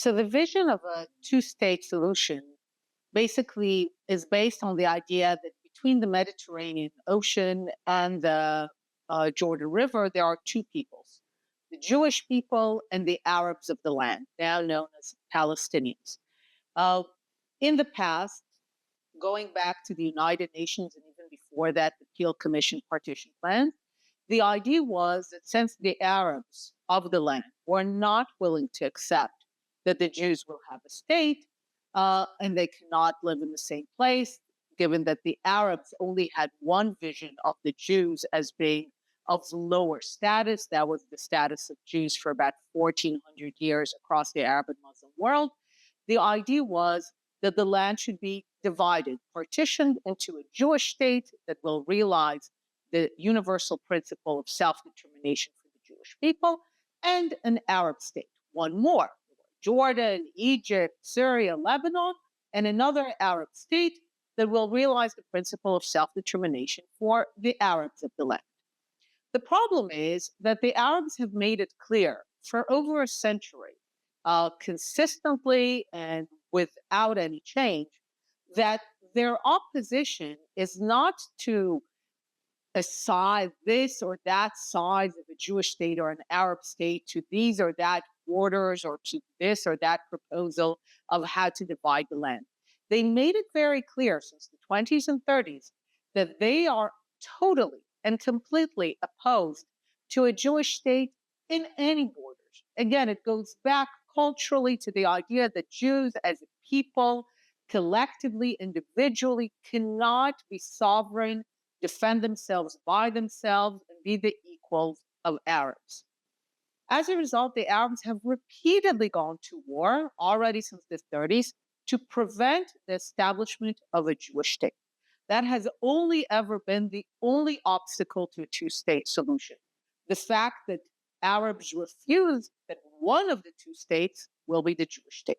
So the vision of a two-state solution basically is based on the idea that between the Mediterranean Ocean and the Jordan River, there are two peoples, the Jewish people and the Arabs of the land, now known as Palestinians. Uh, in the past, going back to the United Nations and even before that, the Peel Commission partition plan, the idea was that since the Arabs of the land were not willing to accept that the Jews will have a state and they cannot live in the same place, given that the Arabs only had one vision of the Jews as being of lower status. That was the status of Jews for about 1,400 years across the Arab and Muslim world. The idea was that the land should be divided, partitioned into a Jewish state that will realize the universal principle of self-determination for the Jewish people, and an Arab state, one more, Jordan, Egypt, Syria, Lebanon, and another Arab state that will realize the principle of self-determination for the Arabs of the land. The problem is that the Arabs have made it clear for over a century, consistently and without any change, that their opposition is not to aside this or that size of a Jewish state or an Arab state, to these or that borders, or to this or that proposal of how to divide the land. They made it very clear since the 20s and 30s that they are totally and completely opposed to a Jewish state in any borders. Again, it goes back culturally to the idea that Jews as a people, collectively, individually, cannot be sovereign, defend themselves by themselves, and be the equals of Arabs. As a result, the Arabs have repeatedly gone to war, already since the 30s, to prevent the establishment of a Jewish state. That has only ever been the only obstacle to a two-state solution. The fact that Arabs refuse that one of the two states will be the Jewish state.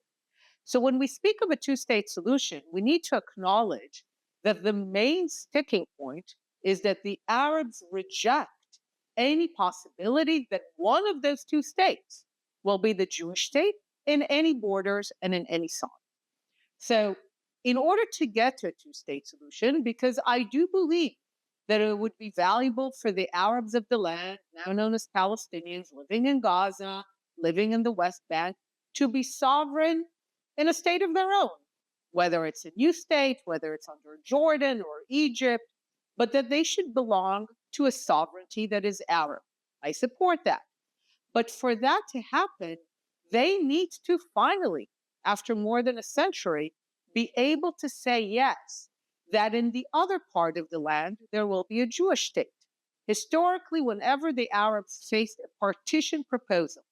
So when we speak of a two-state solution, we need to acknowledge that the main sticking point is that the Arabs reject any possibility that one of those two states will be the Jewish state in any borders and in any sign. So in order to get to a two-state solution, because I do believe that it would be valuable for the Arabs of the land, now known as Palestinians, living in Gaza, living in the West Bank, to be sovereign in a state of their own, whether it's a new state, whether it's under Jordan or Egypt, but that they should belong to a sovereignty that is Arab. I support that. But for that to happen, they need to finally, after more than a century, be able to say yes, that in the other part of the land, there will be a Jewish state. Historically, whenever the Arabs faced a partition proposal,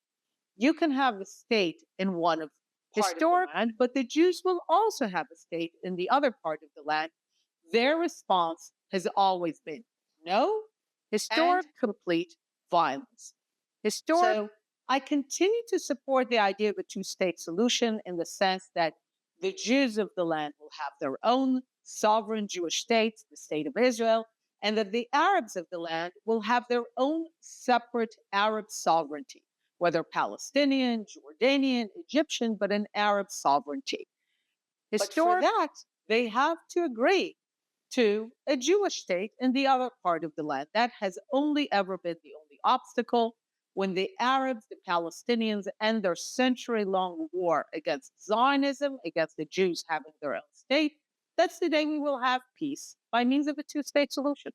you can have a state in one of the land, but the Jews will also have a state in the other part of the land. Their response has always been no, historic, complete violence. So I continue to support the idea of a two-state solution in the sense that the Jews of the land will have their own sovereign Jewish state, the state of Israel, and that the Arabs of the land will have their own separate Arab sovereignty, whether Palestinian, Jordanian, Egyptian, but an Arab sovereignty. But for that, they have to agree to a Jewish state in the other part of the land. That has only ever been the only obstacle. When the Arabs, the Palestinians, end their century-long war against Zionism, against the Jews having their own state, that's the day we will have peace by means of a two-state solution.